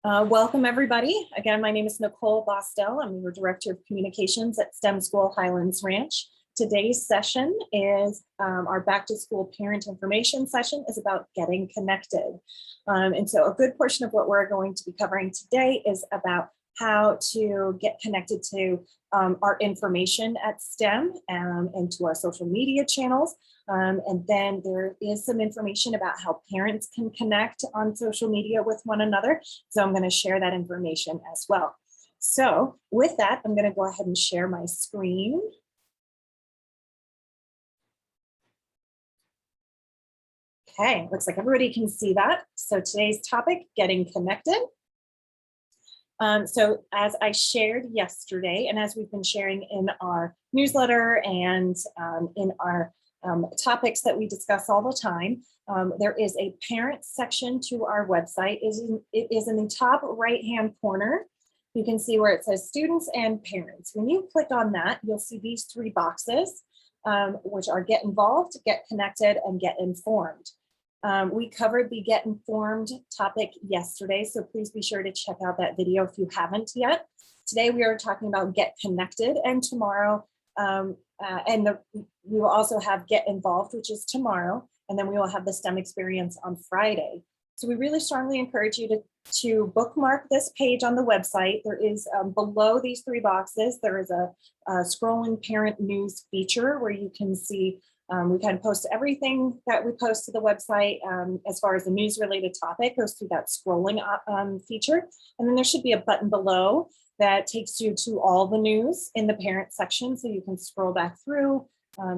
Welcome, everybody. Again, my name is Nicole Bostel. I'm your Director of Communications at STEM School Highlands Ranch. Today's session is our back to school parent information session is about getting connected. And so a good portion of what we're going to be covering today is about how to get connected to our information at STEM and to our social media channels. And then there is some information about how parents can connect on social media with one another. So I'm going to share that information as well. So with that, I'm going to go ahead and share my screen. Okay, looks like everybody can see that. So today's topic, getting connected. So as I shared yesterday, and as we've been sharing in our newsletter and in our topics that we discuss all the time, there is a parent section to our website. It is in the top right-hand corner. You can see where it says students and parents. When you click on that, you'll see these three boxes, which are get involved, get connected, and get informed. We covered the get informed topic yesterday, so please be sure to check out that video if you haven't yet. Today we are talking about get connected, and tomorrow, we will also have get involved, which is tomorrow, and then we will have the STEM experience on Friday. So we really strongly encourage you to bookmark this page on the website. There is below these three boxes, there is a scrolling parent news feature where you can see we kind of post everything that we post to the website as far as the news related topic goes through that scrolling feature. And then there should be a button below that takes you to all the news in the parent section. So you can scroll back through,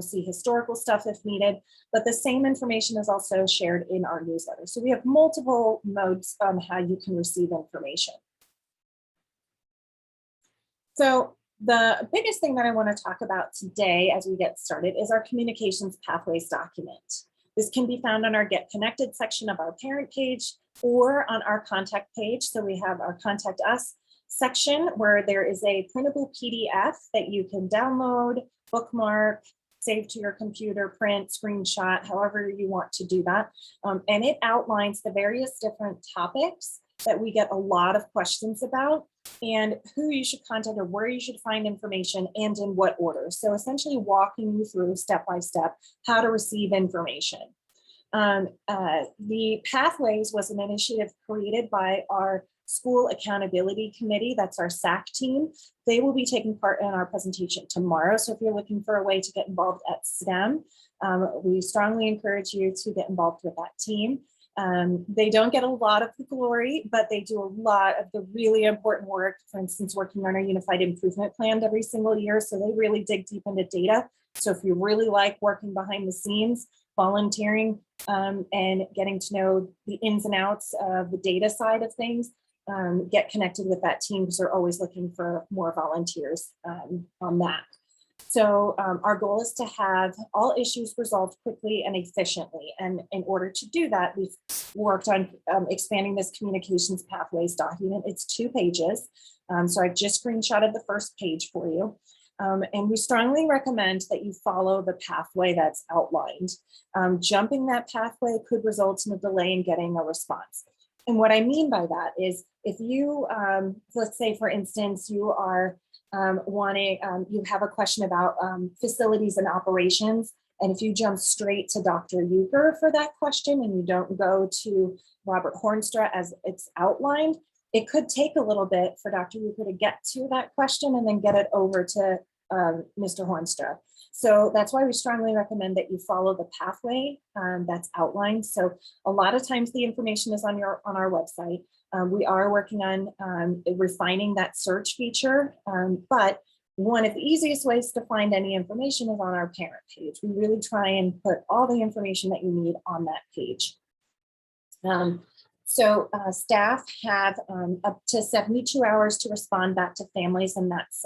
see historical stuff if needed, but the same information is also shared in our newsletter. So we have multiple modes on how you can receive information. So the biggest thing that I want to talk about today as we get started is our communications pathways document. This can be found on our Get Connected section of our parent page or on our contact page. So we have our Contact Us section where there is a printable PDF that you can download, bookmark, save to your computer, print, screenshot, however you want to do that. And it outlines the various different topics that we get a lot of questions about and who you should contact or where you should find information and in what order. So essentially walking you through step by step how to receive information. The Pathways was an initiative created by our School Accountability Committee. That's our SAC team. They will be taking part in our presentation tomorrow. So if you're looking for a way to get involved at STEM, we strongly encourage you to get involved with that team. They don't get a lot of the glory, but they do a lot of the really important work, for instance, working on our Unified Improvement Plan every single year. So they really dig deep into data. So if you really like working behind the scenes, volunteering, and getting to know the ins and outs of the data side of things, get connected with that team because they're always looking for more volunteers on that. So our goal is to have all issues resolved quickly and efficiently. And in order to do that, we've worked on expanding this communications pathways document. It's 2 pages. So I've just screenshotted the first page for you. And we strongly recommend that you follow the pathway that's outlined. Jumping that pathway could result in a delay in getting a response. And what I mean by that is if you, let's say, for instance, you are you have a question about facilities and operations, and if you jump straight to Dr. Euchre for that question and you don't go to Robert Hornstra as it's outlined, it could take a little bit for Dr. Euchre to get to that question and then get it over to Mr. Hornstra. So that's why we strongly recommend that you follow the pathway that's outlined. So a lot of times the information is on our website. We are working on refining that search feature, but one of the easiest ways to find any information is on our parent page. We really try and put all the information that you need on that page. So staff have up to 72 hours to respond back to families, and that's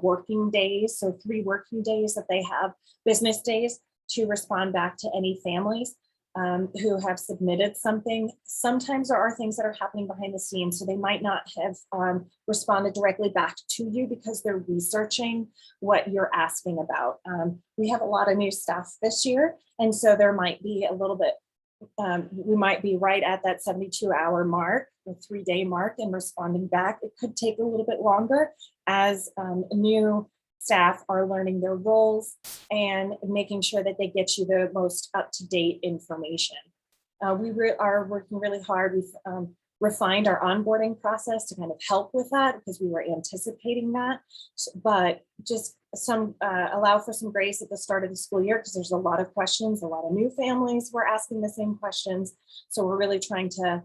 working days. So 3 working days that they have, business days, to respond back to any families who have submitted something. Sometimes there are things that are happening behind the scenes, so they might not have responded directly back to you because they're researching what you're asking about. We have a lot of new staff this year, and so there might be a little bit we might be right at that 72-hour mark, the 3-day mark, and responding back. It could take a little bit longer as new staff are learning their roles and making sure that they get you the most up-to-date information. We are working really hard. We've refined our onboarding process to kind of help with that because we were anticipating that, but just allow for some grace at the start of the school year because there's a lot of questions, a lot of new families were asking the same questions. So we're really trying to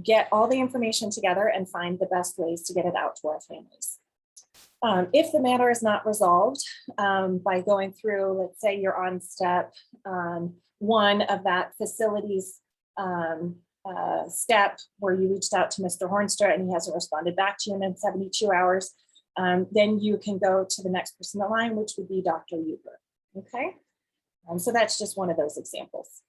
get all the information together and find the best ways to get it out to our families. If the matter is not resolved by going through, let's say you're on step 1 of that facilities step where you reached out to Mr. Hornster and he hasn't responded back to you in 72 hours, then you can go to the next person in line, which would be Dr. Huber. Okay, so that's just one of those examples.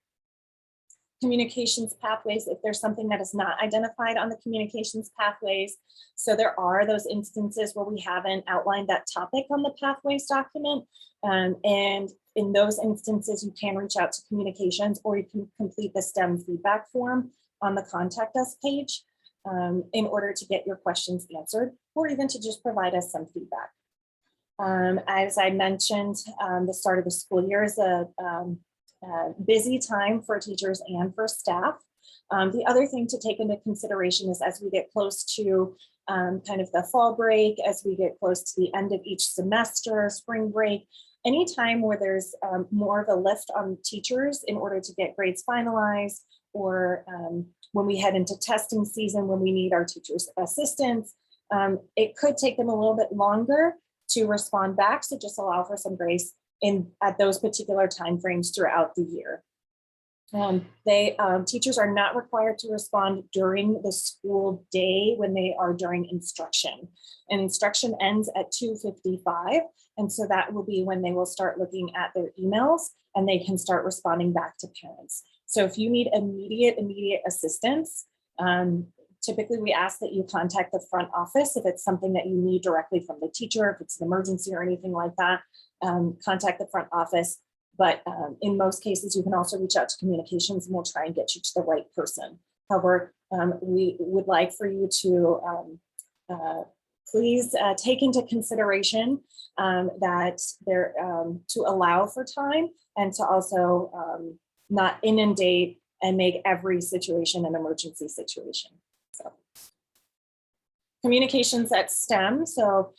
Communications pathways, if there's something that is not identified on the communications pathways. So there are those instances where we haven't outlined that topic on the pathways document. And in those instances, you can reach out to communications or you can complete the STEM feedback form on the contact us page in order to get your questions answered, or even to just provide us some feedback. As I mentioned, the start of the school year is a busy time for teachers and for staff. The other thing to take into consideration is as we get close to kind of the fall break, as we get close to the end of each semester, spring break, any time where there's more of a lift on teachers in order to get grades finalized, or when we head into testing season, when we need our teachers' assistance, it could take them a little bit longer to respond back. So just allow for some grace at those particular timeframes throughout the year. Teachers are not required to respond during the school day when they are during instruction. And instruction ends at 2:55. And so that will be when they will start looking at their emails and they can start responding back to parents. So if you need immediate assistance, typically we ask that you contact the front office if it's something that you need directly from the teacher, if it's an emergency or anything like that, contact the front office. But in most cases, you can also reach out to communications and we'll try and get you to the right person. However, we would like for you to please take into consideration that to allow for time and to also not inundate and make every situation an emergency situation. So. Communications at STEM. So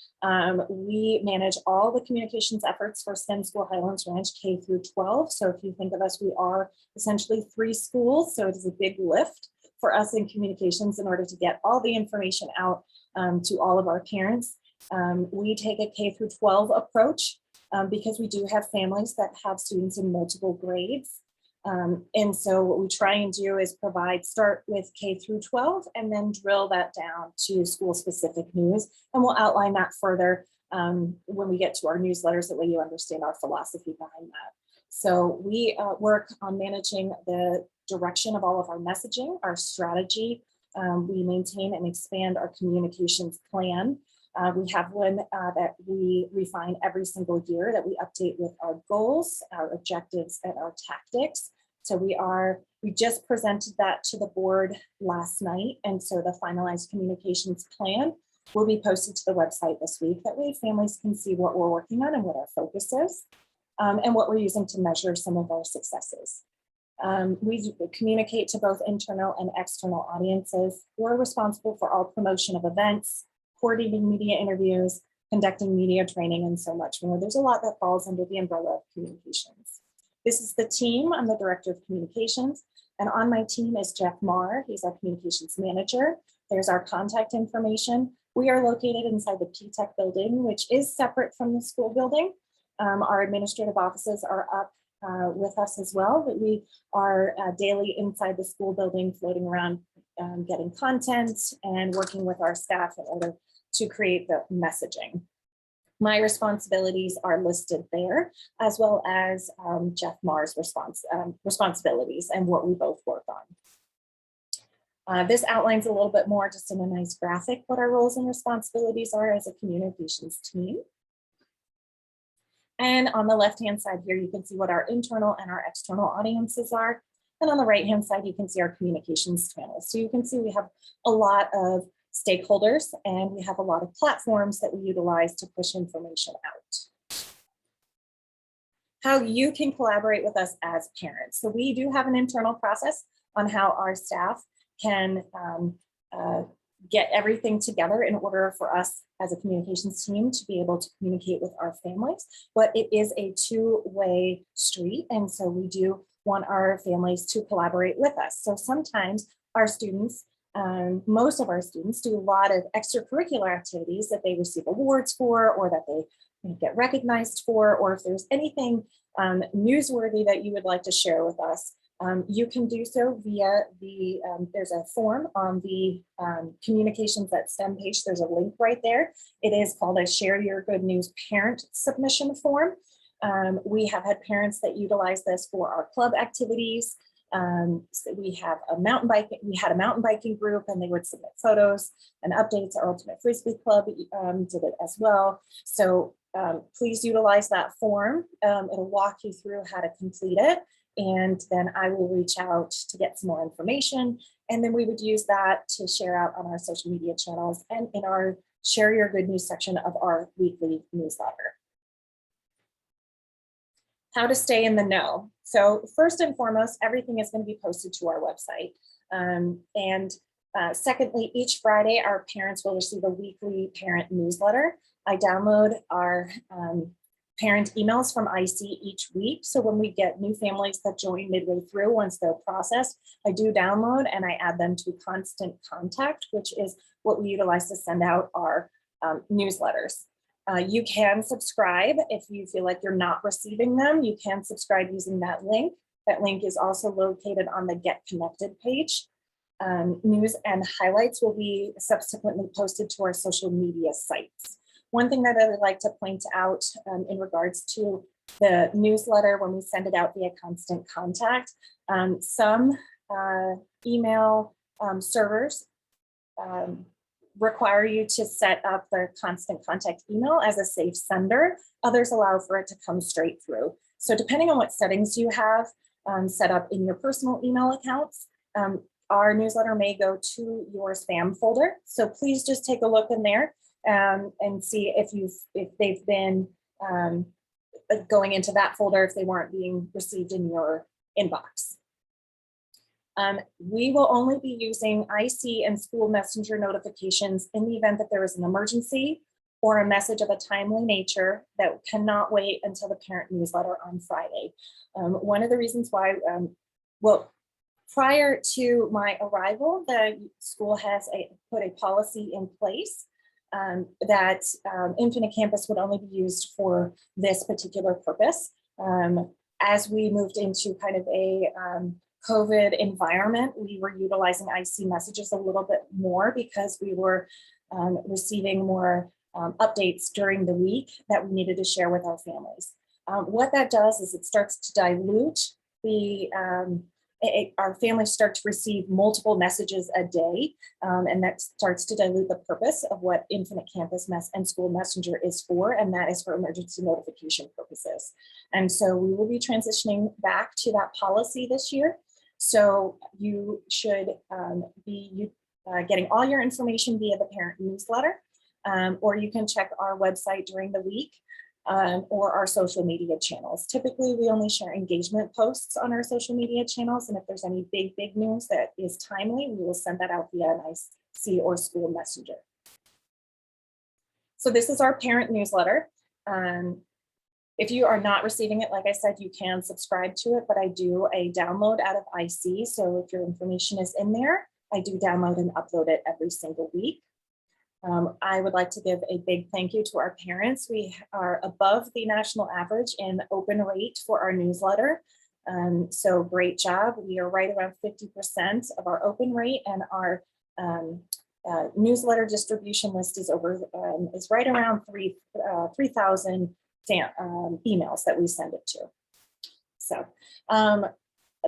we manage all the communications efforts for STEM School Highlands Ranch K through 12. So if you think of us, we are essentially 3 schools. So it is a big lift for us in communications in order to get all the information out to all of our parents. We take a K through 12 approach because we do have families that have students in multiple grades. And so what we try and do is start with K through 12 and then drill that down to school specific news. And we'll outline that further when we get to our newsletters, that way you understand our philosophy behind that. So we work on managing the direction of all of our messaging, our strategy. We maintain and expand our communications plan. We have one that we refine every single year that we update with our goals, our objectives, and our tactics. So we just presented that to the board last night. And so the finalized communications plan will be posted to the website this week. That way families can see what we're working on and what our focus is and what we're using to measure some of our successes. We communicate to both internal and external audiences. We're responsible for all promotion of events, coordinating media interviews, conducting media training, and so much more. There's a lot that falls under the umbrella of communications. This is the team. I'm the director of communications, and on my team is Jeff Marr. He's our communications manager. There's our contact information. We are located inside the P-Tech building, which is separate from the school building. Our administrative offices are up with us as well, but we are daily inside the school building, floating around, getting content and working with our staff in order to create the messaging. My responsibilities are listed there, as well as Jeff Marr's responsibilities and what we both work on. This outlines a little bit more, just in a nice graphic, what our roles and responsibilities are as a communications team. And on the left-hand side here, you can see what our internal and our external audiences are. And on the right-hand side, you can see our communications channels. So you can see we have a lot of stakeholders and we have a lot of platforms that we utilize to push information out. How you can collaborate with us as parents. So we do have an internal process on how our staff can get everything together in order for us as a communications team to be able to communicate with our families. But it is a two-way street. And so we do want our families to collaborate with us. So sometimes our students, most of our students do a lot of extracurricular activities that they receive awards for or that they get recognized for, or if there's anything newsworthy that you would like to share with us, you can do so via the, there's a form on the Communications at STEM page. There's a link right there. It is called a Share Your Good News Parent Submission Form. We have had parents that utilize this for our club activities. So we have a mountain bike. We had a mountain biking group and they would submit photos and updates. Our Ultimate Frisbee Club did it as well. So please utilize that form. It'll walk you through how to complete it. And then I will reach out to get some more information. And then we would use that to share out on our social media channels and in our Share Your Good News section of our weekly newsletter. How to stay in the know. So first and foremost, everything is going to be posted to our website. Secondly, each Friday, our parents will receive a weekly parent newsletter. I download our parent emails from IC each week. So when we get new families that join midway through, once they're processed, I do download and I add them to Constant Contact, which is what we utilize to send out our newsletters. You can subscribe if you feel like you're not receiving them. You can subscribe using that link. That link is also located on the Get Connected page. News and highlights will be subsequently posted to our social media sites. One thing that I would like to point out in regards to the newsletter when we send it out via Constant Contact, some email servers require you to set up the Constant Contact email as a safe sender. Others allow for it to come straight through. So depending on what settings you have set up in your personal email accounts, our newsletter may go to your spam folder. So please just take a look in there and see if they've been going into that folder if they weren't being received in your inbox. We will only be using IC and school messenger notifications in the event that there is an emergency or a message of a timely nature that cannot wait until the parent newsletter on Friday. One of the reasons why, well, prior to my arrival, the school has put a policy in place that Infinite Campus would only be used for this particular purpose. As we moved into kind of a COVID environment, we were utilizing IC messages a little bit more because we were receiving more updates during the week that we needed to share with our families. What that does is it starts to dilute the our families start to receive multiple messages a day, and that starts to dilute the purpose of what Infinite Campus and School Messenger is for, and that is for emergency notification purposes. And so we will be transitioning back to that policy this year. So you should be getting all your information via the parent newsletter, or you can check our website during the week. Or our social media channels. Typically, we only share engagement posts on our social media channels, and if there's any big news that is timely, we will send that out via an IC or school messenger. So this is our parent newsletter. If you are not receiving it, like I said, you can subscribe to it, but I do a download out of IC. So if your information is in there, I do download and upload it every single week. I would like to give a big thank you to our parents. We are above the national average in open rate for our newsletter. So great job. We are right around 50% of our open rate, and our newsletter distribution list is right around 3,000 emails that we send it to. So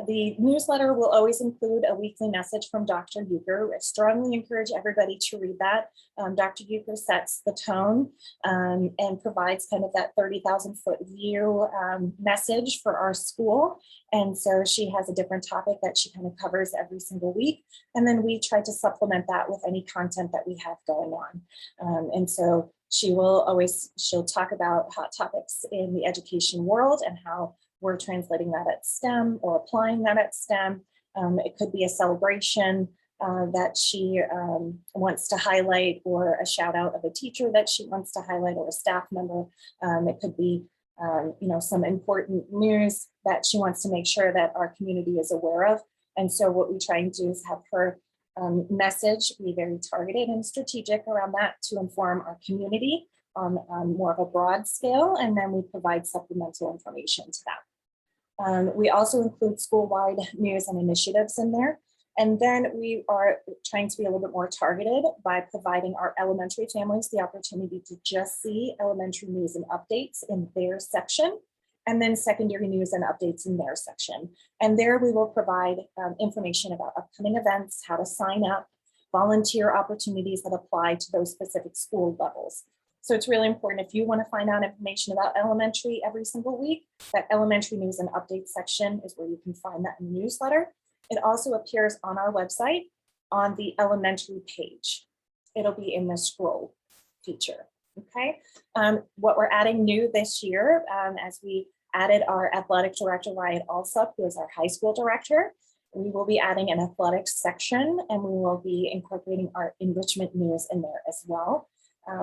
The newsletter will always include a weekly message from Dr. Euchre. I strongly encourage everybody to read that. Dr. Euchre sets the tone and provides kind of that 30,000 foot view message for our school. And so she has a different topic that she kind of covers every single week. And then we try to supplement that with any content that we have going on. And so she'll talk about hot topics in the education world and how we're translating that at STEM or applying that at STEM. It could be a celebration that she wants to highlight, or a shout out of a teacher that she wants to highlight, or a staff member. It could be some important news that she wants to make sure that our community is aware of. And so what we try and do is have her message be very targeted and strategic around that to inform our community on more of a broad scale, and then we provide supplemental information to that. We also include school-wide news and initiatives in there. And then we are trying to be a little bit more targeted by providing our elementary families the opportunity to just see elementary news and updates in their section, and then secondary news and updates in their section. And there we will provide information about upcoming events, how to sign up, volunteer opportunities that apply to those specific school levels. So it's really important, if you want to find out information about elementary every single week, that elementary news and updates section is where you can find that in the newsletter. It also appears on our website on the elementary page. It'll be in the scroll feature, okay? What we're adding new this year, as we added our athletic director, Wyatt Alsop, who is our high school director, we will be adding an athletics section, and we will be incorporating our enrichment news in there as well.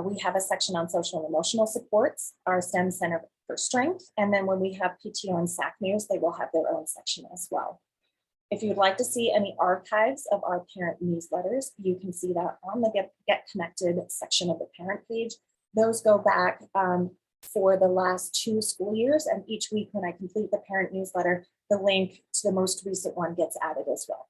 We have a section on social and emotional supports, our STEM Center for Strength, and then when we have PTO and SAC news, they will have their own section as well. If you would like to see any archives of our parent newsletters, you can see that on the Get Connected section of the parent page. Those go back for the last 2 school years, and each week when I complete the parent newsletter, the link to the most recent one gets added as well.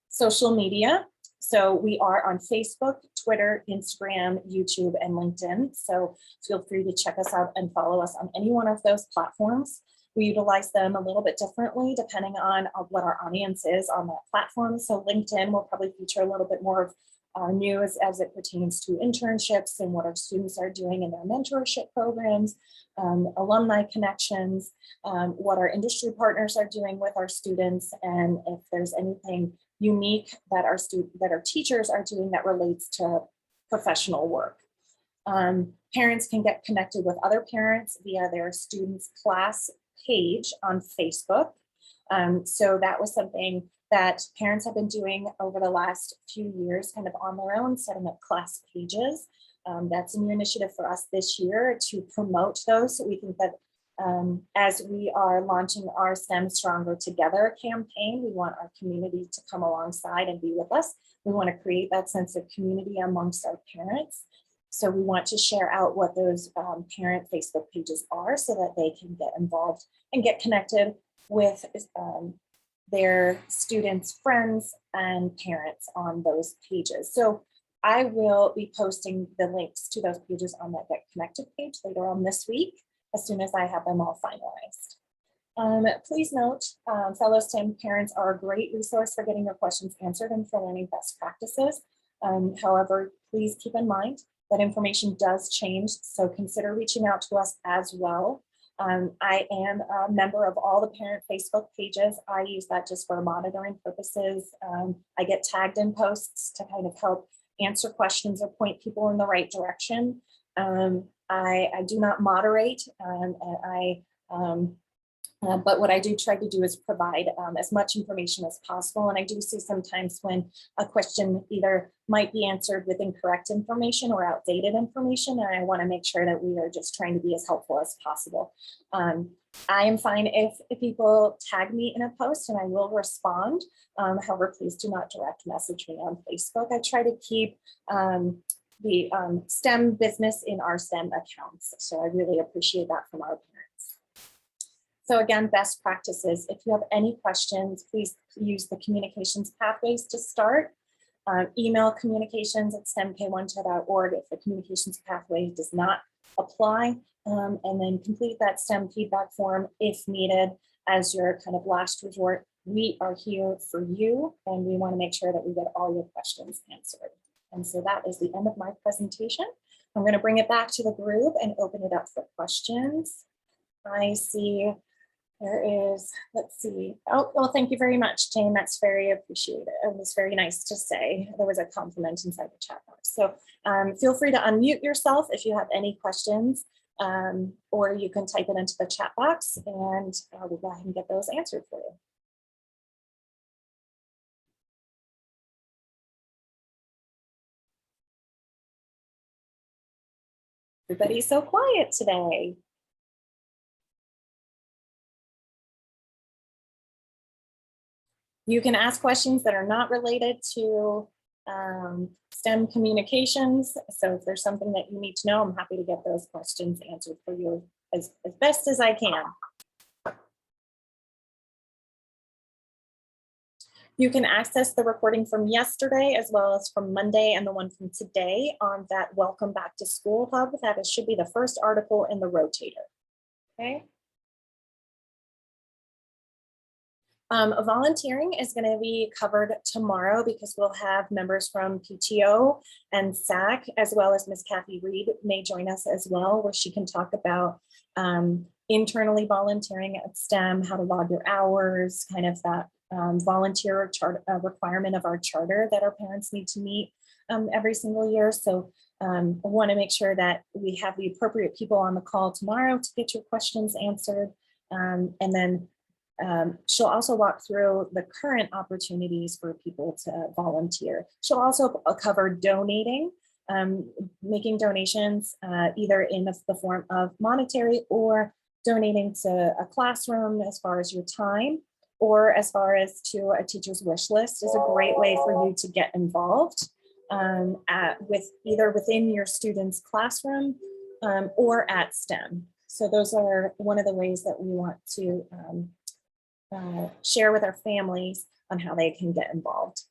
Social media. So we are on Facebook, Twitter, Instagram, YouTube, and LinkedIn. So feel free to check us out and follow us on any one of those platforms. We utilize them a little bit differently depending on what our audience is on that platform. So LinkedIn will probably feature a little bit more of our news as it pertains to internships and what our students are doing in their mentorship programs, alumni connections, what our industry partners are doing with our students, and if there's anything unique that our teachers are doing that relates to professional work. Parents can get connected with other parents via their students' class page on Facebook. So that was something that parents have been doing over the last few years, kind of on their own, setting up class pages. That's a new initiative for us this year to promote those. So we think that as we are launching our STEM Stronger Together campaign, we want our community to come alongside and be with us. We want to create that sense of community amongst our parents. So we want to share out what those parent Facebook pages are so that they can get involved and get connected with their students, friends, and parents on those pages. So I will be posting the links to those pages on that Get Connected page later on this week, as soon as I have them all finalized. Please note, fellow STEM parents are a great resource for getting your questions answered and for learning best practices. However, please keep in mind that information does change, so consider reaching out to us as well. I am a member of all the parent Facebook pages. I use that just for monitoring purposes. I get tagged in posts to kind of help answer questions or point people in the right direction. I do not moderate, but what I do try to do is provide as much information as possible. And I do see sometimes when a question either might be answered with incorrect information or outdated information, and I want to make sure that we are just trying to be as helpful as possible. I am fine if people tag me in a post and I will respond. However, please do not direct message me on Facebook. I try to keep the STEM business in our STEM accounts. So I really appreciate that from our parents. So again, best practices. If you have any questions, please use the communications pathways to start. Email communications@stemk1ted.org if the communications pathway does not apply, and then complete that STEM feedback form if needed. as your kind of last resort, we are here for you, and we want to make sure that we get all your questions answered. And so that is the end of my presentation. I'm going to bring it back to the group and open it up for questions. I see there is, let's see. Oh, well, thank you very much, Jane. That's very appreciated. It was very nice to say. There was a compliment inside the chat box. So feel free to unmute yourself if you have any questions, or you can type it into the chat box, and we'll go ahead and get those answered for you. Everybody's so quiet today. You can ask questions that are not related to STEM communications. So if there's something that you need to know, I'm happy to get those questions answered for you as best as I can. You can access the recording from yesterday as well as from Monday and the one from today on that Welcome Back to School Hub. That should be the first article in the rotator. Okay. Volunteering is going to be covered tomorrow because we'll have members from PTO and SAC, as well as Ms. Kathy Reed may join us as well, where she can talk about internally volunteering at STEM, how to log your hours, kind of that volunteer requirement of our charter that our parents need to meet every single year. So I want to make sure that we have the appropriate people on the call tomorrow to get your questions answered. And then she'll also walk through the current opportunities for people to volunteer. She'll also cover donating, making donations either in the form of monetary or donating to a classroom as far as your time, or as far as to a teacher's wish list is a great way for you to get involved with either within your student's classroom or at STEM. So those are one of the ways that we want to share with our families on how they can get involved.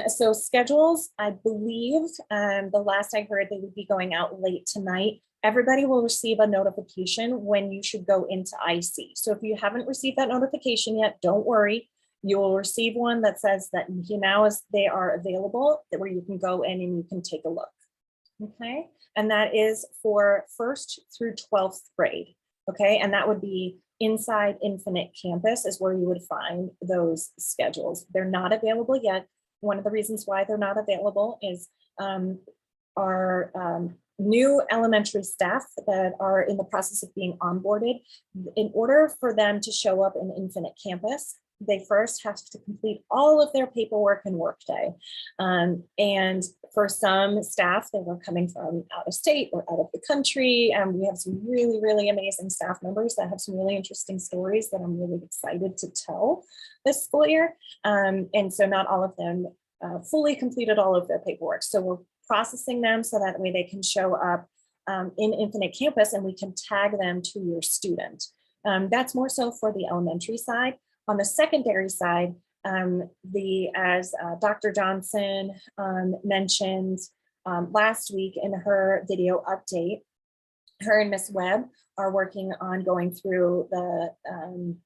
So schedules, I believe the last I heard they would be going out late tonight. Everybody will receive a notification when you should go into IC. So if you haven't received that notification yet, don't worry. You will receive one that says that now as they are available, where you can go in and you can take a look. Okay, and that is for 1st through 12th grade. Okay, and that would be inside Infinite Campus is where you would find those schedules. They're not available yet. One of the reasons why they're not available is our new elementary staff that are in the process of being onboarded. In order for them to show up in Infinite Campus, they first have to complete all of their paperwork and workday. And for some staff, they were coming from out of state or out of the country. We have some really, really amazing staff members that have some really interesting stories that I'm really excited to tell this school year. And so not all of them fully completed all of their paperwork. So we're processing them so that way they can show up in Infinite Campus and we can tag them to your student. That's more so for the elementary side. On the secondary side, as Dr. Johnson mentioned last week in her video update, her and Ms. Webb are working on going through the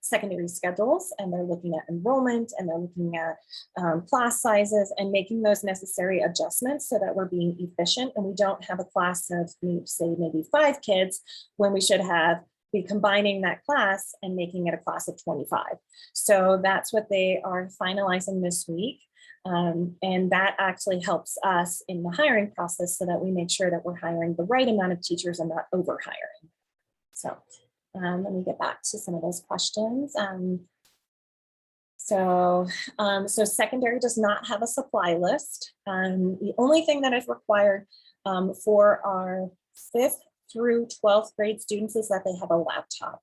secondary schedules, and they're looking at enrollment, and they're looking at class sizes and making those necessary adjustments so that we're being efficient and we don't have a class of say maybe 5 kids when we should be combining that class and making it a class of 25. So that's what they are finalizing this week. And that actually helps us in the hiring process so that we make sure that we're hiring the right amount of teachers and not over hiring. So let me get back to some of those questions. So secondary does not have a supply list. The only thing that is required for our 5th through 12th grade students is that they have a laptop.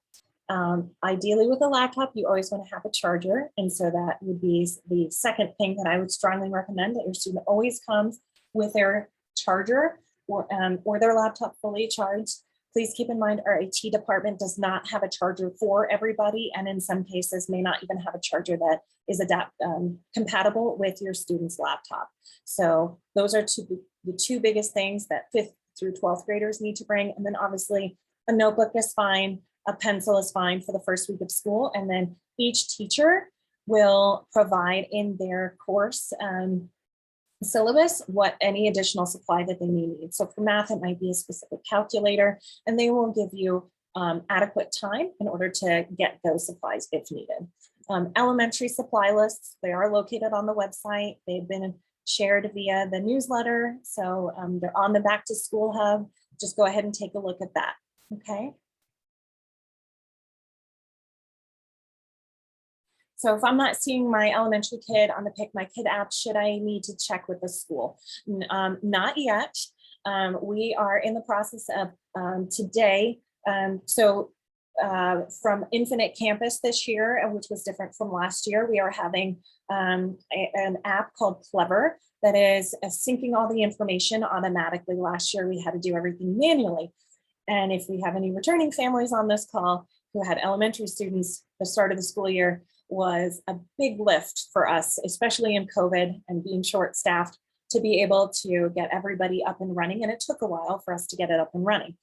Ideally with a laptop, you always want to have a charger. And so that would be the second thing that I would strongly recommend, that your student always comes with their charger or their laptop fully charged. Please keep in mind our AT department does not have a charger for everybody, and in some cases may not even have a charger that is compatible with your student's laptop. So those are the two biggest things that 5th through 12th graders need to bring. And then obviously a notebook is fine. a pencil is fine for the first week of school. And then each teacher will provide in their course syllabus what any additional supply that they may need. So for math, it might be a specific calculator, and they will give you adequate time in order to get those supplies if needed. Elementary supply lists, they are located on the website. They've been shared via the newsletter. So they're on the Back to School Hub. Just go ahead and take a look at that, okay? So if I'm not seeing my elementary kid on the Pick My Kid app, should I need to check with the school? Not yet. We are in the process of today. From Infinite Campus this year, which was different from last year, we are having an app called Clever that is syncing all the information automatically. Last year, we had to do everything manually. And if we have any returning families on this call who had elementary students, the start of the school year was a big lift for us, especially in COVID and being short-staffed, to be able to get everybody up and running. And it took a while for us to get it up and running.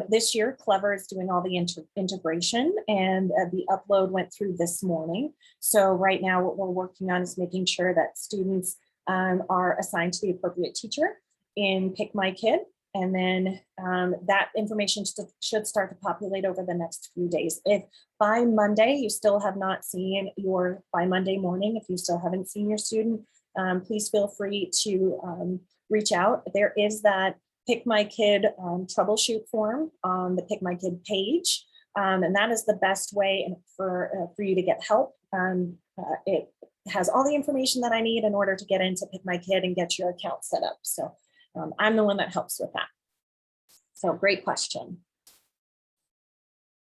This year, Clever is doing all the integration, and the upload went through this morning. So right now what we're working on is making sure that students are assigned to the appropriate teacher in Pick My Kid. And then that information should start to populate over the next few days. If by Monday you still have not seen by Monday morning, if you still haven't seen your student, please feel free to reach out. There is that Pick My Kid troubleshoot form on the Pick My Kid page. And that is the best way for you to get help. It has all the information that I need in order to get into Pick My Kid and get your account set up. So I'm the one that helps with that. So great question.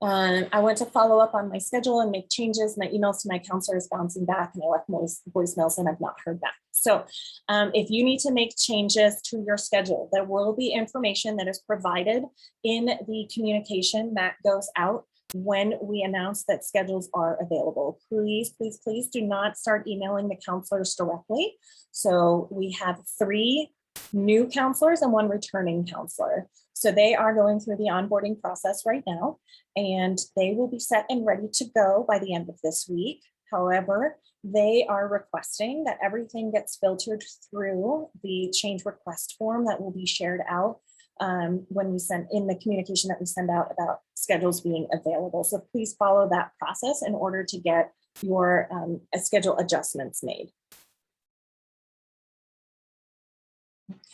I went to follow up on my schedule and make changes. My emails to my counselor is bouncing back, and I left voicemails and I've not heard back. So if you need to make changes to your schedule, there will be information that is provided in the communication that goes out when we announce that schedules are available. Please, please, please do not start emailing the counselors directly. So we have 3 new counselors and 1 returning counselor. So they are going through the onboarding process right now, and they will be set and ready to go by the end of this week. However, they are requesting that everything gets filtered through the change request form that will be shared out when we send in the communication that we send out about schedules being available. So please follow that process in order to get your schedule adjustments made.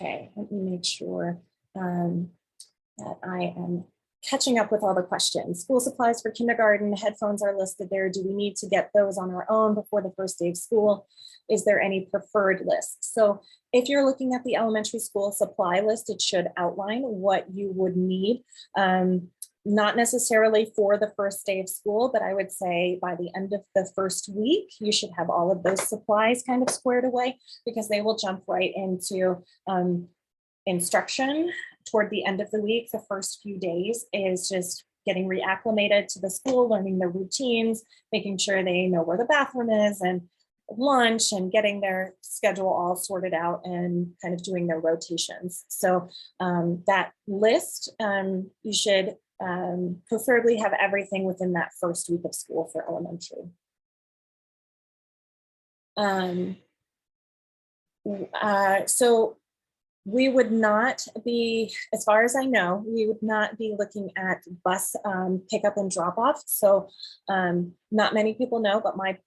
Okay, let me make sure that I am catching up with all the questions. School supplies for kindergarten, headphones are listed there. Do we need to get those on our own before the first day of school? Is there any preferred list? So if you're looking at the elementary school supply list, it should outline what you would need. Not necessarily for the first day of school, but I would say by the end of the first week, you should have all of those supplies kind of squared away, because they will jump right into instruction toward the end of the week. The first few days is just getting reacclimated to the school, learning their routines, making sure they know where the bathroom is and lunch, and getting their schedule all sorted out and kind of doing their rotations. So that list, you should preferably have everything within that first week of school for elementary. So we would not be, as far as I know, we would not be looking at bus pickup and drop off. So not many people know, but my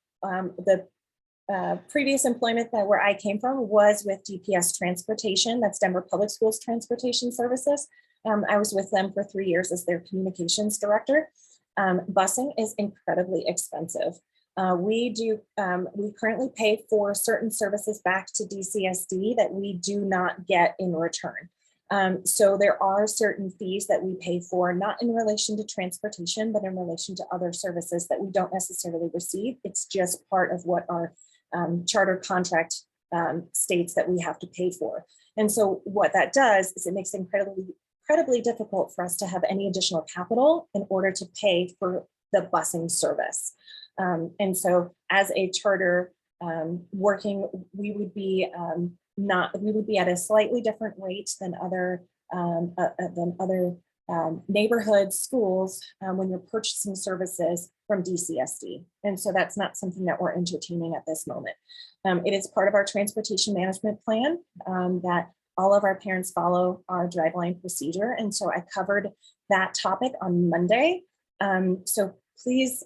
previous employment where I came from was with DPS Transportation. That's Denver Public Schools Transportation Services. I was with them for 3 years as their communications director. Busing is incredibly expensive. We currently pay for certain services back to DCSD that we do not get in return. So there are certain fees that we pay for, not in relation to transportation, but in relation to other services that we don't necessarily receive. It's just part of what our charter contract states that we have to pay for. And so what that does is it makes it incredibly difficult for us to have any additional capital in order to pay for the busing service. And so as a charter working, we would be at a slightly different rate than other neighborhood schools when you're purchasing services from DCSD. And so that's not something that we're entertaining at this moment. It is part of our transportation management plan that all of our parents follow our driveline procedure. And so I covered that topic on Monday. So please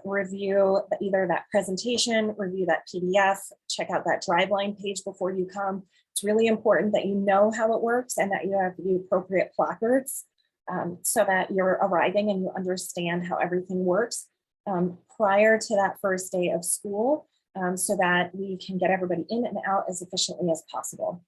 review either that presentation, review that PDF, check out that driveline page before you come. It's really important that you know how it works and that you have the appropriate placards so that you're arriving and you understand how everything works prior to that first day of school so that we can get everybody in and out as efficiently as possible.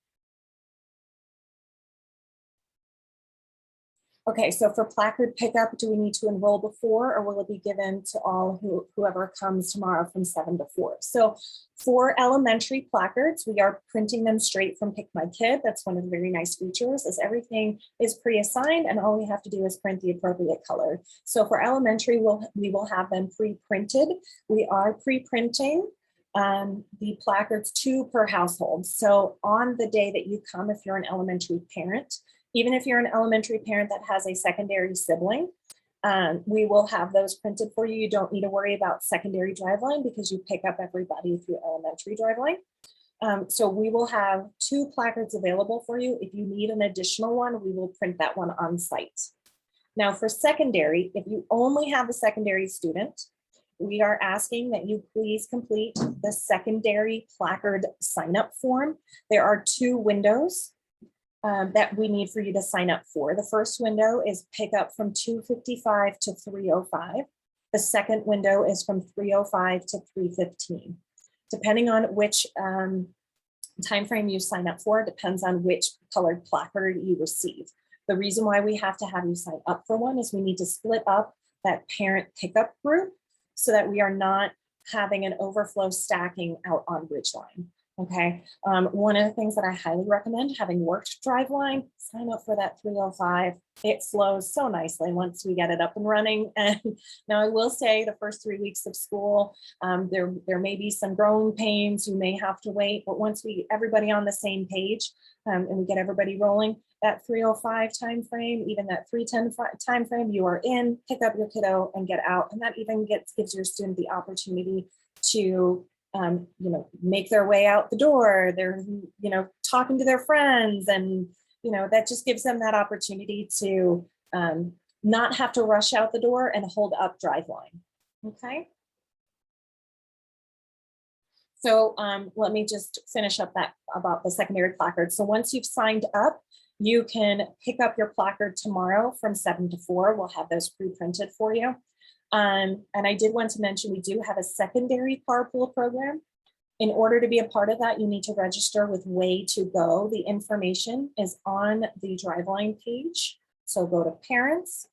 Okay, so for placard pickup, do we need to enroll before or will it be given to all whoever comes tomorrow from 7 to 4? So for elementary placards, we are printing them straight from Pick My Kid. That's one of the very nice features is everything is pre-assigned and all we have to do is print the appropriate color. So for elementary, we will have them pre-printed. We are pre-printing the placards 2 per household. So on the day that you come, if you're an elementary parent, even if you're an elementary parent that has a secondary sibling, we will have those printed for you. You don't need to worry about secondary driveline because you pick up everybody through elementary driveline. So we will have 2 placards available for you. If you need an additional one, we will print that one on site. Now for secondary, if you only have a secondary student, we are asking that you please complete the secondary placard sign-up form. There are 2 windows that we need for you to sign up for. The first window is pick up from 2:55 to 3:05. The second window is from 3:05 to 3:15. Depending on which time frame you sign up for, depends on which colored placard you receive. The reason why we have to have you sign up for one is we need to split up that parent pickup group so that we are not having an overflow stacking out on Ridgeline. Okay, one of the things that I highly recommend, having worked driveline, sign up for that 3:05. It flows so nicely once we get it up and running. And now I will say the first 3 weeks of school, there may be some growing pains, you may have to wait, but once everybody on the same page and we get everybody rolling, that 3:05 timeframe, even that 3:10 timeframe, you are in, pick up your kiddo and get out. And that even gives your student the opportunity to make their way out the door. They're, talking to their friends and, that just gives them that opportunity to not have to rush out the door and hold up driveline. Okay. So let me just finish up that about the secondary placard. So once you've signed up, you can pick up your placard tomorrow from 7 to 4. We'll have those pre-printed for you. And I did want to mention, we do have a secondary carpool program. In order to be a part of that, you need to register with Way to Go. The information is on the driveline page. So go to parents,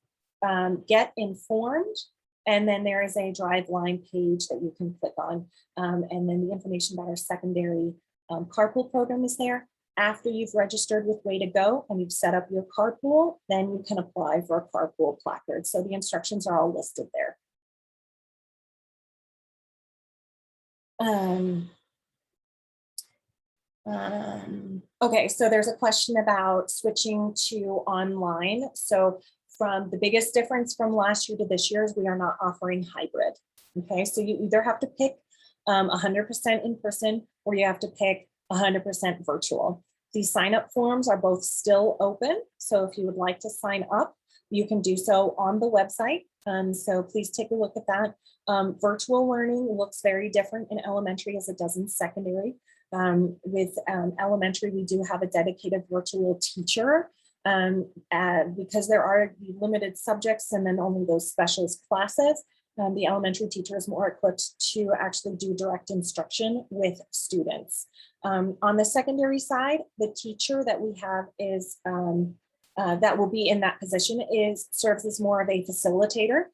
get informed, and then there is a driveline page that you can click on. And then the information about our secondary carpool program is there. After you've registered with Way to Go and you've set up your carpool, then you can apply for a carpool placard. So the instructions are all listed there. Okay, so there's a question about switching to online. So from the biggest difference from last year to this year is we are not offering hybrid. Okay, so you either have to pick 100% in person or you have to pick 100% virtual. These sign-up forms are both still open. So if you would like to sign up, you can do so on the website. So please take a look at that. Virtual learning looks very different in elementary as it does in secondary. With elementary, we do have a dedicated virtual teacher because there are limited subjects and then only those specialist classes. The elementary teacher is more equipped to actually do direct instruction with students. On the secondary side, the teacher that we have is that will be in that position serves as more of a facilitator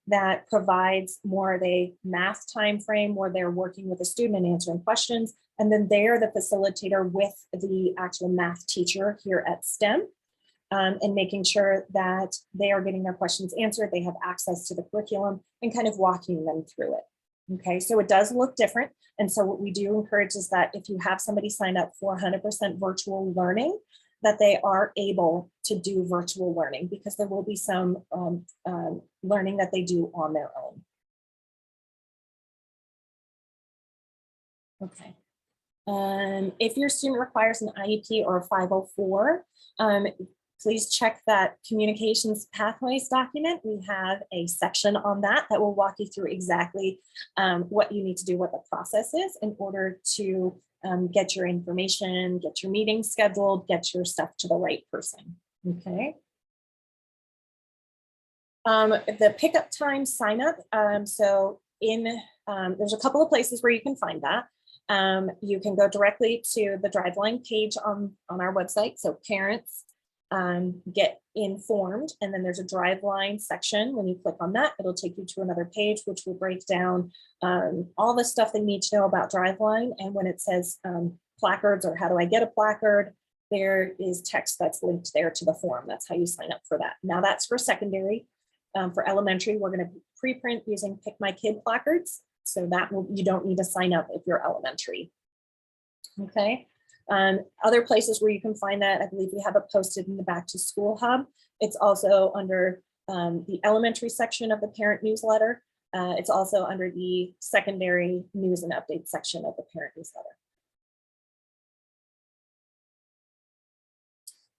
that provides more of a math time frame where they're working with a student and answering questions. And then they're the facilitator with the actual math teacher here at STEM and making sure that they are getting their questions answered. They have access to the curriculum and kind of walking them through it. Okay, so it does look different. And so what we do encourage is that if you have somebody sign up for 100% virtual learning, that they are able to do virtual learning, because there will be some learning that they do on their own. Okay. If your student requires an IEP or a 504, please check that communications pathways document. We have a section on that that will walk you through exactly what you need to do, what the process is in order to get your information, get your meeting scheduled, get your stuff to the right person. Okay. The pickup time sign up. So there's a couple of places where you can find that. You can go directly to the Driveline page on our website. So parents get informed, and then there's a Driveline section. When you click on that, it'll take you to another page, which will break down all the stuff they need to know about Driveline. And when it says placards or how do I get a placard, there is text that's linked there to the form. That's how you sign up for that. Now that's for secondary. For elementary, we're going to pre-print using Pick My Kid placards. So that you don't need to sign up if you're elementary. Okay. Other places where you can find that, I believe we have it posted in the Back to School Hub. It's also under the elementary section of the parent newsletter. It's also under the secondary news and update section of the parent newsletter.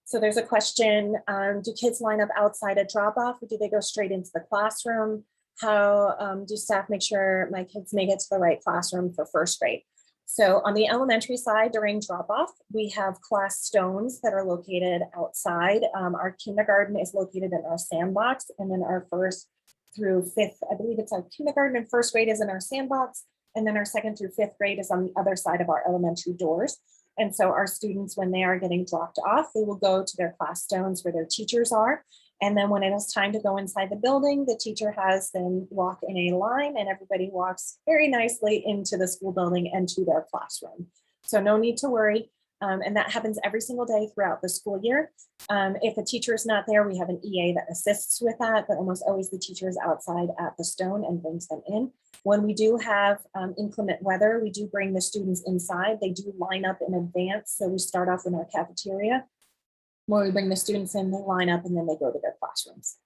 So there's a question, do kids line up outside at drop-off, or do they go straight into the classroom? How do staff make sure my kids make it to the right classroom for first grade? So on the elementary side, during drop-off, we have class stones that are located outside. Our kindergarten is located in our sandbox, and then our first through fifth, I believe it's our kindergarten and first grade is in our sandbox, and then our second through fifth grade is on the other side of our elementary doors. And so our students, when they are getting dropped off, they will go to their class stones where their teachers are. And then when it is time to go inside the building, the teacher has them walk in a line, and everybody walks very nicely into the school building and to their classroom. So no need to worry. And that happens every single day throughout the school year. If a teacher is not there, we have an EA that assists with that, but almost always the teacher is outside at the stone and brings them in. When we do have inclement weather, we do bring the students inside. They do line up in advance. So we start off in our cafeteria, where we bring the students in, they line up, and then they go to their classrooms.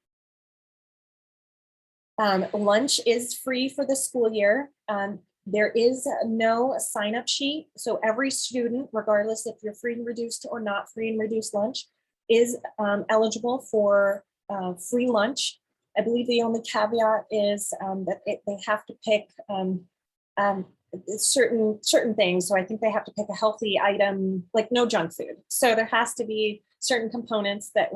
Lunch is free for the school year. There is no sign-up sheet. So every student, regardless if you're free and reduced or not free and reduced lunch, is eligible for free lunch. I believe the only caveat is that they have to pick certain things. So I think they have to pick a healthy item, like no junk food. So there has to be certain components that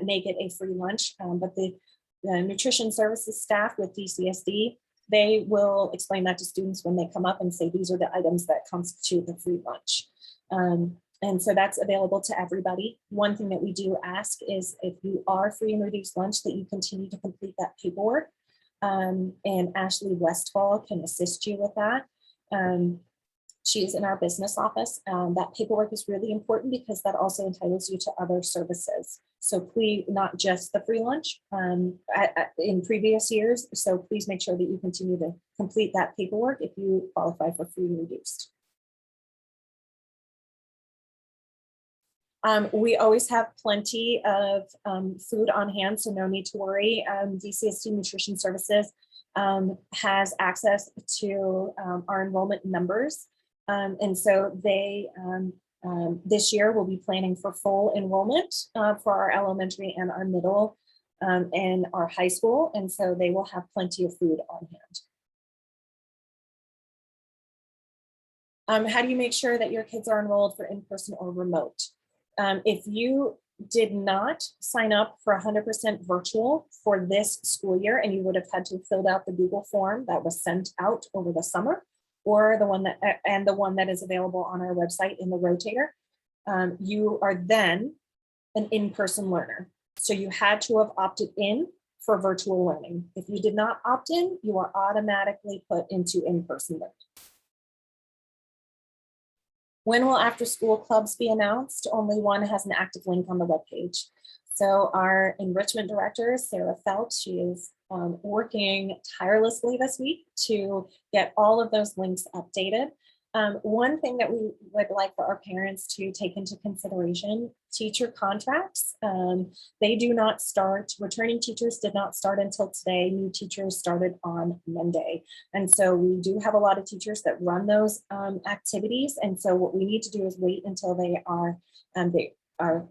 make it a free lunch. But the nutrition services staff with DCSD, they will explain that to students when they come up and say, these are the items that constitute the free lunch. And so that's available to everybody. One thing that we do ask is if you are free and reduced lunch, that you continue to complete that paperwork. And Ashley Westfall can assist you with that. She's in our business office. That paperwork is really important because that also entitles you to other services. So please, not just the free lunch in previous years. So please make sure that you continue to complete that paperwork if you qualify for free and reduced. We always have plenty of food on hand, so no need to worry. DCSD Nutrition Services has access to our enrollment numbers. And so they, this year, will be planning for full enrollment for our elementary and our middle and our high school. And so they will have plenty of food on hand. How do you make sure that your kids are enrolled for in-person or remote? If you did not sign up for 100% virtual for this school year, and you would have had to fill out the Google form that was sent out over the summer, or the one that is available on our website in the rotator, you are then an in-person learner. So you had to have opted in for virtual learning. If you did not opt in, you are automatically put into in-person learning. When will after school clubs be announced? Only one has an active link on the webpage. So our enrichment director, Sarah Felt, she is working tirelessly this week to get all of those links updated. One thing that we would like for our parents to take into consideration, teacher contracts. They do not start, returning teachers did not start until today. New teachers started on Monday. And so we do have a lot of teachers that run those activities. And so what we need to do is wait until they are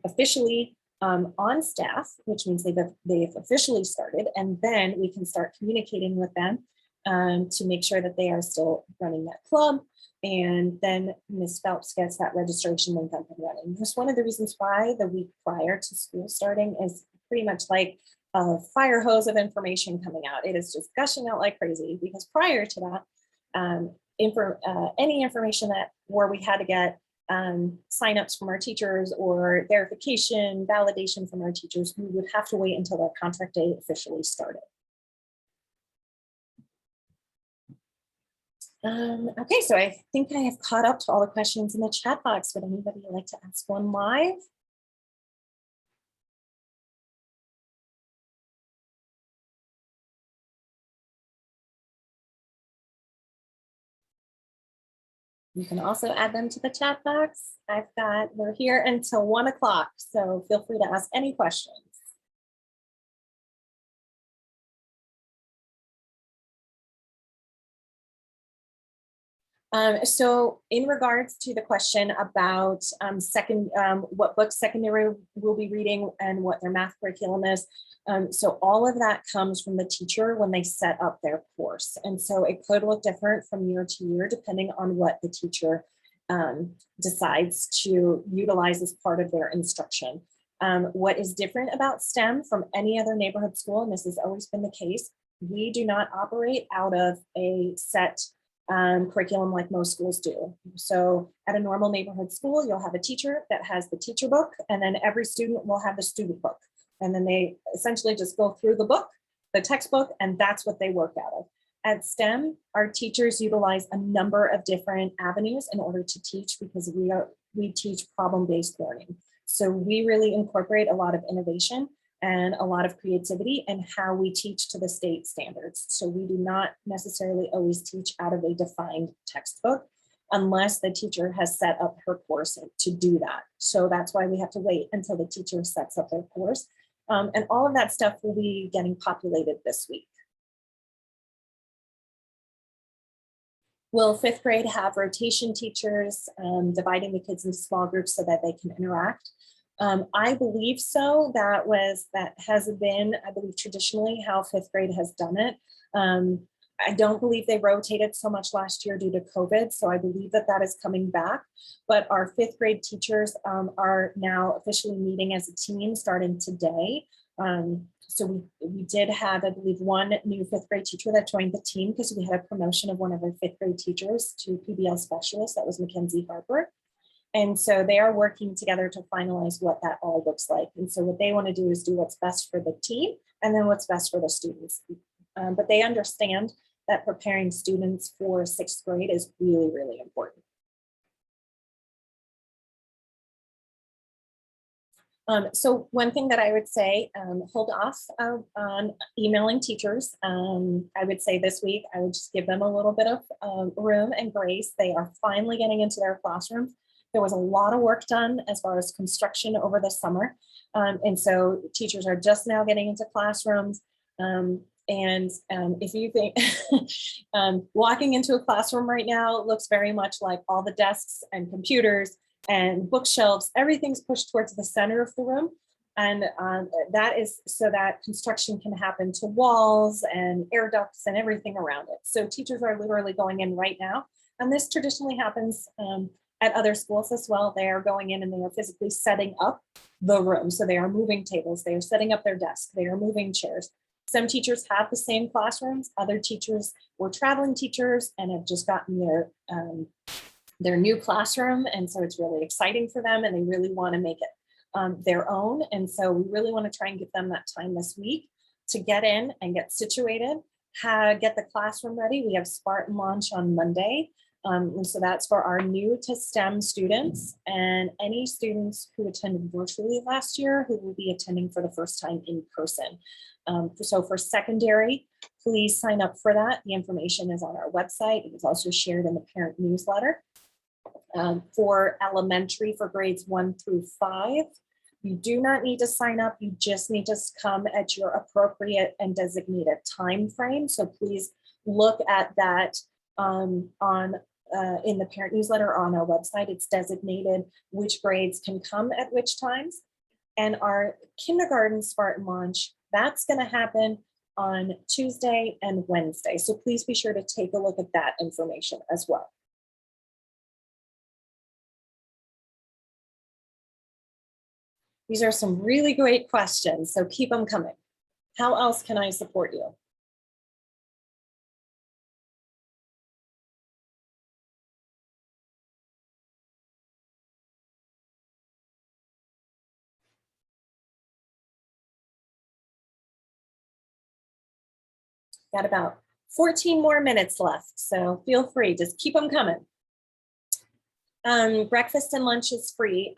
officially on staff, which means they've officially started, and then we can start communicating with them to make sure that they are still running that club. And then Ms. Phelps gets that registration link up and running. Just one of the reasons why the week prior to school starting is pretty much like a fire hose of information coming out. It is just gushing out like crazy, because prior to that, any information where we had to get signups from our teachers or verification, validation from our teachers, we would have to wait until their contract day officially started. Okay, so I think I have caught up to all the questions in the chat box. Would anybody like to ask one live? You can also add them to the chat box. We're here until 1 o'clock, so feel free to ask any questions. So in regards to the question about what books secondary will be reading and what their math curriculum is, so all of that comes from the teacher when they set up their course. And so it could look different from year to year, depending on what the teacher decides to utilize as part of their instruction. What is different about STEM from any other neighborhood school, and this has always been the case, we do not operate out of a set curriculum like most schools do. So at a normal neighborhood school, you'll have a teacher that has the teacher book, and then every student will have the student book. And then they essentially just go through the book, the textbook, and that's what they work out of. At STEM, our teachers utilize a number of different avenues in order to teach, because we teach problem-based learning. So we really incorporate a lot of innovation and a lot of creativity in how we teach to the state standards. So we do not necessarily always teach out of a defined textbook unless the teacher has set up her course to do that. So that's why we have to wait until the teacher sets up their course. And all of that stuff will be getting populated this week. Will 5th grade have rotation teachers, dividing the kids into small groups so that they can interact? I believe so. That has been, I believe, traditionally how 5th grade has done it. I don't believe they rotated so much last year due to COVID, so I believe that is coming back. But our 5th grade teachers are now officially meeting as a team starting today. So we did have, I believe, one new 5th grade teacher that joined the team because we had a promotion of one of our 5th grade teachers to PBL specialist. That was Mackenzie Harper. And so they are working together to finalize what that all looks like. And so what they want to do is do what's best for the team and then what's best for the students. But they understand that preparing students for 6th grade is really, really important. So one thing that I would say, hold off on emailing teachers. I would say this week, I would just give them a little bit of room and grace. They are finally getting into their classrooms. There was a lot of work done as far as construction over the summer. And so teachers are just now getting into classrooms. If you think walking into a classroom right now looks very much like all the desks and computers and bookshelves, everything's pushed towards the center of the room. And that is so that construction can happen to walls and air ducts and everything around it. So teachers are literally going in right now. And this traditionally happens at other schools as well. They are going in and they are physically setting up the room. So they are moving tables, they are setting up their desks, they are moving chairs. Some teachers have the same classrooms. Other teachers were traveling teachers and have just gotten their new classroom. And so it's really exciting for them and they really want to make it their own. And so we really want to try and give them that time this week to get in and get situated, get the classroom ready. We have Spartan Launch on Monday. And so that's for our new to STEM students and any students who attended virtually last year who will be attending for the first time in person. So for secondary, please sign up for that. The information is on our website. It was also shared in the parent newsletter. For elementary, for grades 1 through 5, you do not need to sign up. You just need to come at your appropriate and designated time frame. So please look at that in the parent newsletter on our website. It's designated which grades can come at which times. And our kindergarten Spartan launch, that's going to happen on Tuesday and Wednesday. So please be sure to take a look at that information as well. These are some really great questions, so keep them coming. How else can I support you? Got about 14 more minutes left, so feel free, just keep them coming. Breakfast and lunch is free.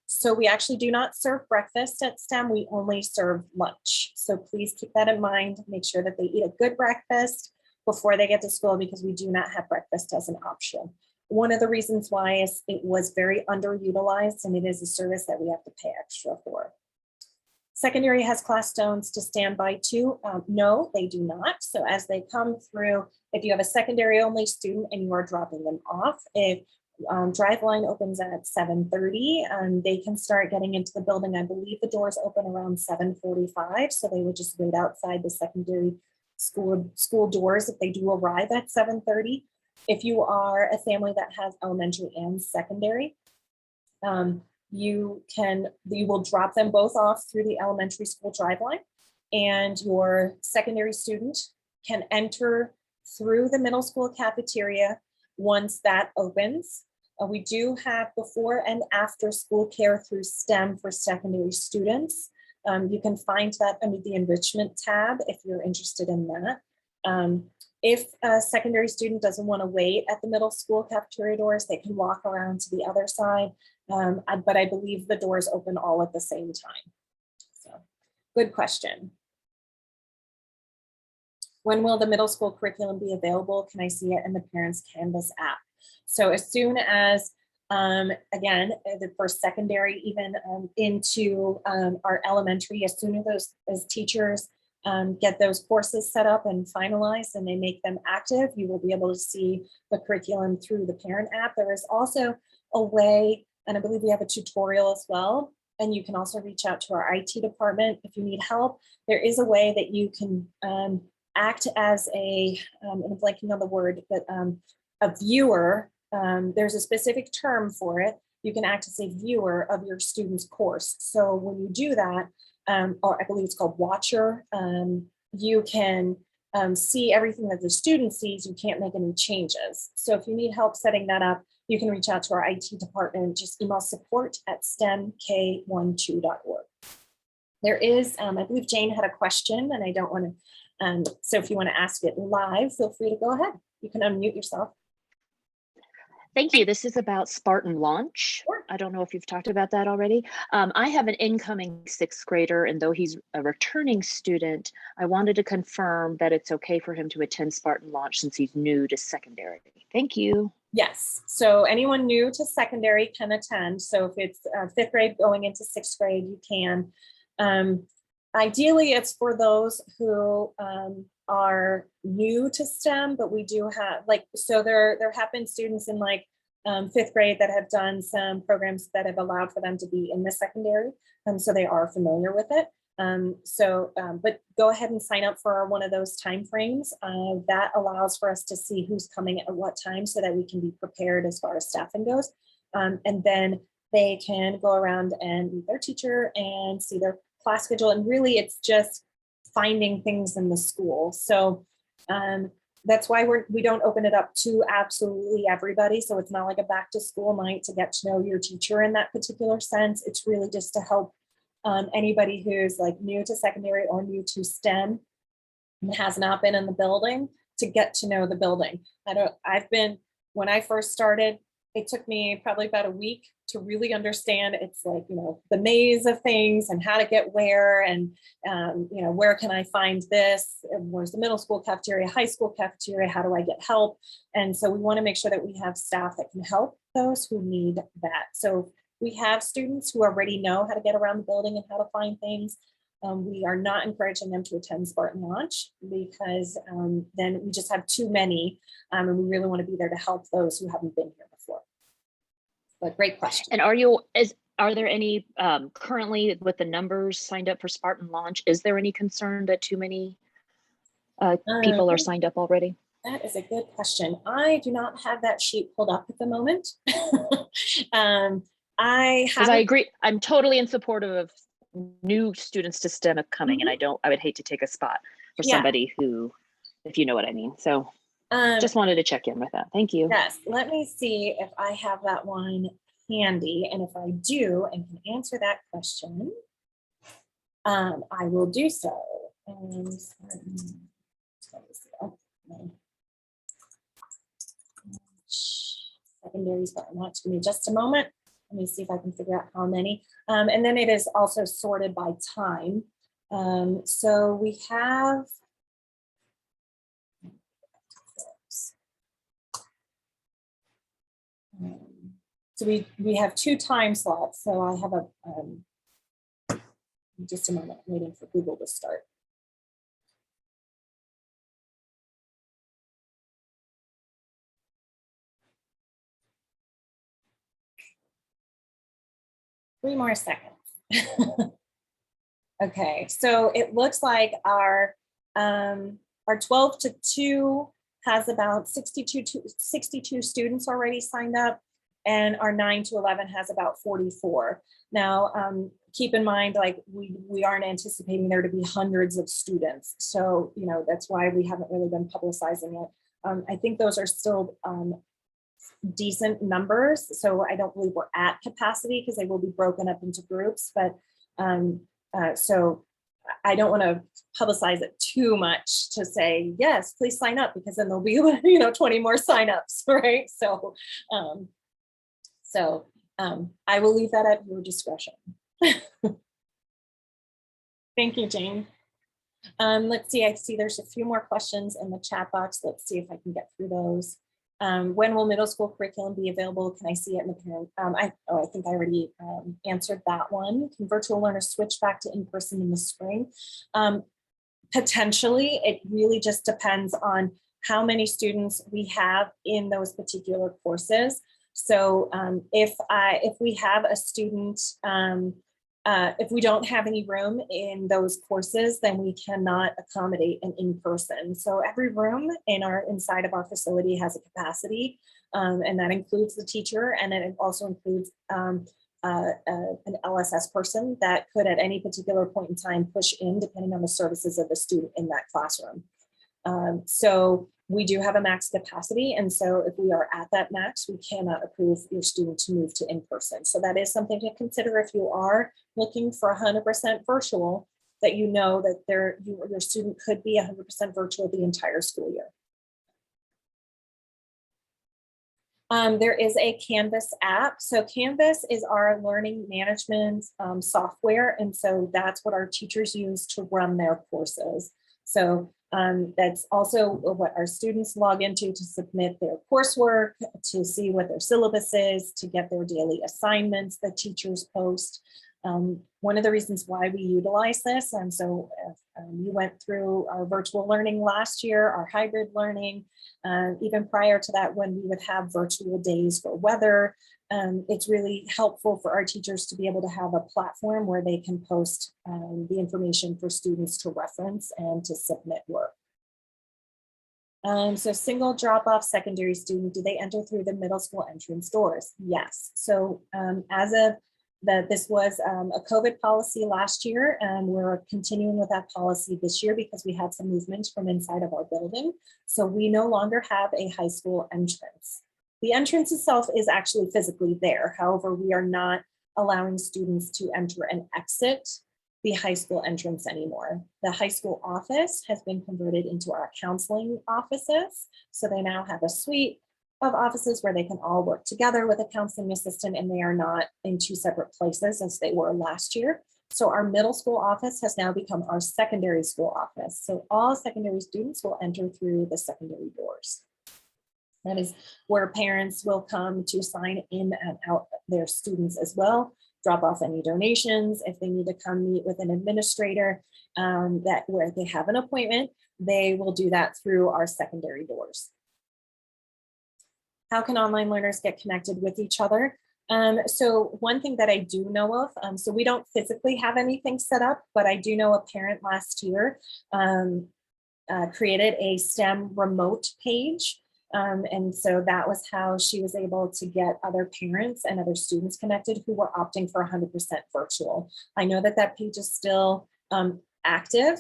So we actually do not serve breakfast at STEM. We only serve lunch. So please keep that in mind. Make sure that they eat a good breakfast before they get to school, because we do not have breakfast as an option. One of the reasons why is it was very underutilized, and it is a service that we have to pay extra for. Secondary has class zones to stand by too. No, they do not. So as they come through, if you have a secondary only student and you are dropping them off, if drive line opens at 7:30, they can start getting into the building. I believe the doors open around 7:45, so they would just wait outside the secondary school doors if they do arrive at 7:30. If you are a family that has elementary and secondary, you will drop them both off through the elementary school drive line, and your secondary student can enter through the middle school cafeteria once that opens. We do have before and after school care through STEM for secondary students. You can find that under the enrichment tab if you're interested in that. If a secondary student doesn't want to wait at the middle school cafeteria doors, they can walk around to the other side. But I believe the doors open all at the same time. So, good question. When will the middle school curriculum be available? Can I see it in the Parents Canvas app? So as soon as, again, for secondary, even into our elementary, as soon as those teachers get those courses set up and finalized and they make them active, you will be able to see the curriculum through the parent app. There is also a way, and I believe we have a tutorial as well, and you can also reach out to our IT department if you need help. There is a way that you can act as a, I'm blanking on the word, but a viewer. There's a specific term for it. You can act as a viewer of your student's course. So when you do that, or I believe it's called Watcher, you can see everything that the student sees. You can't make any changes. So if you need help setting that up, you can reach out to our IT department. Just email support@stemk12.org. There is, I believe Jane had a question, and I don't want to, so if you want to ask it live, feel free to go ahead. You can unmute yourself. Thank you. This is about Spartan Launch. Sure. I don't know if you've talked about that already. I have an incoming 6th grader, and though he's a returning student, I wanted to confirm that it's okay for him to attend Spartan Launch since he's new to secondary. Thank you. Yes. So anyone new to secondary can attend. So if it's 5th grade going into 6th grade, you can. Ideally, it's for those who are new to STEM, but we do have, so there have been students in 5th grade that have done some programs that have allowed for them to be in the secondary, so they are familiar with it. But go ahead and sign up for one of those timeframes. That allows for us to see who's coming at what time so that we can be prepared as far as staffing goes. And then they can go around and meet their teacher and see their class schedule. And really it's just finding things in the school. So that's why we don't open it up to absolutely everybody. So it's not like a back to school night to get to know your teacher in that particular sense. It's really just to help anybody who's new to secondary or new to STEM and has not been in the building to get to know the building. When I first started, it took me probably about a week to really understand. It's like, the maze of things and how to get where, and, where can I find this? And where's the middle school cafeteria, high school cafeteria? How do I get help? And so we want to make sure that we have staff that can help those who need that. So we have students who already know how to get around the building and how to find things. We are not encouraging them to attend Spartan Launch because then we just have too many, and we really want to be there to help those who haven't been here before. But great question. And are there any currently with the numbers signed up for Spartan Launch? Is there any concern that too many people are signed up already? That is a good question. I do not have that sheet pulled up at the moment. I agree. I'm totally in support of new students to STEM coming, and I would hate to take a spot for somebody who, if you know what I mean. So just wanted to check in with that. Thank you. Yes, let me see if I have that one handy, and if I do and can answer that question, I will do so. And secondary Spartan Launch. Give me just a moment. Let me see if I can figure out how many. And then it is also sorted by time. So we have, so we have 2 time slots. So I have just a moment, I'm waiting for Google to start. Three more seconds. Okay, so it looks like our 12 to 2 has about 62 students already signed up, and our 9 to 11 has about 44. Now, keep in mind, like we aren't anticipating there to be hundreds of students. So, that's why we haven't really been publicizing it. I think those are still decent numbers. So I don't believe we're at capacity because they will be broken up into groups, but so I don't want to publicize it too much to say, yes, please sign up, because then there'll be, 20 more signups, right? So, I will leave that at your discretion. Thank you, Jane. Let's see, I see there's a few more questions in the chat box. Let's see if I can get through those. When will middle school curriculum be available? Can I see it in the parent? I think I already answered that one. Can virtual learners switch back to in-person in the spring? Potentially, it really just depends on how many students we have in those particular courses. So if we have a student, if we don't have any room in those courses, then we cannot accommodate an in-person. So every room inside of our facility has a capacity, and that includes the teacher, and then it also includes an LSS person that could at any particular point in time push in, depending on the services of the student in that classroom. So we do have a max capacity. And so if we are at that max, we cannot approve your student to move to in-person. So that is something to consider if you are looking for 100% virtual, that that your student could be 100% virtual the entire school year. There is a Canvas app. So Canvas is our learning management software. And so that's what our teachers use to run their courses. So that's also what our students log into to submit their coursework, to see what their syllabus is, to get their daily assignments that teachers post. One of the reasons why we utilize this, and so you went through our virtual learning last year, our hybrid learning, even prior to that, when we would have virtual days for weather, it's really helpful for our teachers to be able to have a platform where they can post the information for students to reference and to submit work. So single drop-off secondary student, do they enter through the middle school entrance doors? Yes. So as of this was a COVID policy last year, and we're continuing with that policy this year because we had some movement from inside of our building. So we no longer have a high school entrance. The entrance itself is actually physically there. However, we are not allowing students to enter and exit the high school entrance anymore. The high school office has been converted into our counseling offices. So they now have a suite of offices where they can all work together with a counseling assistant, and they are not in two separate places as they were last year. So our middle school office has now become our secondary school office. So all secondary students will enter through the secondary doors. That is where parents will come to sign in and out their students as well, drop off any donations. If they need to come meet with an administrator that where they have an appointment, they will do that through our secondary doors. How can online learners get connected with each other? So one thing that I do know of, so we don't physically have anything set up, but I do know a parent last year created a STEM remote page. And so that was how she was able to get other parents and other students connected who were opting for 100% virtual. I know that that page is still active.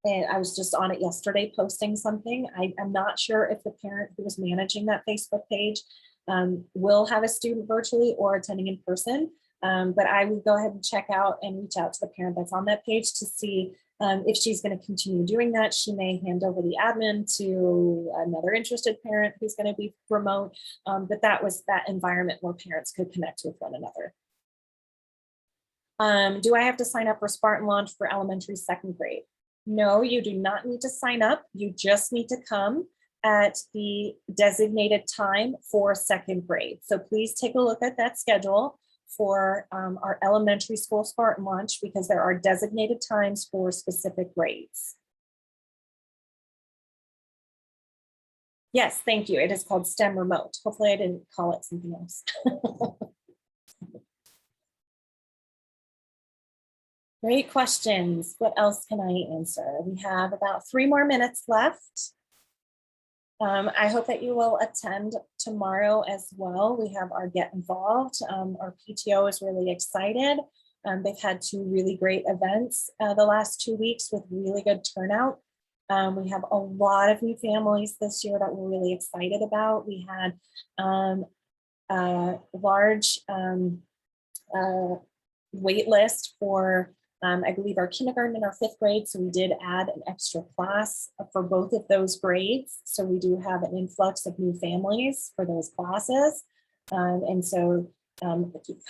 And I was just on it yesterday posting something. I'm not sure if the parent who was managing that Facebook page will have a student virtually or attending in person. But I would go ahead and check out and reach out to the parent that's on that page to see if she's going to continue doing that. She may hand over the admin to another interested parent who's going to be remote. But that was that environment where parents could connect with one another. Do I have to sign up for Spartan Launch for elementary second grade? No, you do not need to sign up. You just need to come at the designated time for second grade. So please take a look at that schedule for our elementary school Spartan Launch, because there are designated times for specific grades. Yes, thank you. It is called STEM Remote. Hopefully I didn't call it something else. Great questions. What else can I answer? We have about 3 more minutes left. I hope that you will attend tomorrow as well. We have our Get Involved. Our PTO is really excited. They've had 2 really great events the last 2 weeks with really good turnout. We have a lot of new families this year that we're really excited about. We had a large wait list for I believe our kindergarten and our 5th grade. So we did add an extra class for both of those grades. So we do have an influx of new families for those classes. And so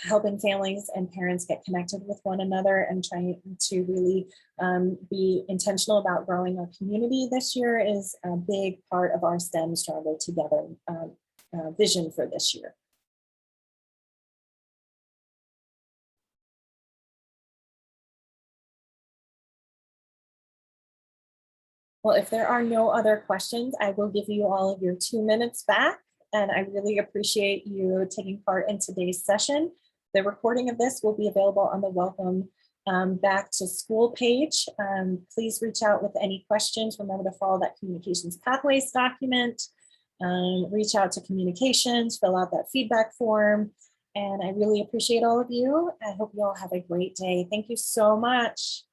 helping families and parents get connected with one another and trying to really be intentional about growing our community this year is a big part of our STEM Stronger Together vision for this year. Well, if there are no other questions, I will give you all of your 2 minutes back. And I really appreciate you taking part in today's session. The recording of this will be available on the Welcome Back to School page. Please reach out with any questions. Remember to follow that communications pathways document. Reach out to communications, fill out that feedback form. And I really appreciate all of you. I hope you all have a great day. Thank you so much.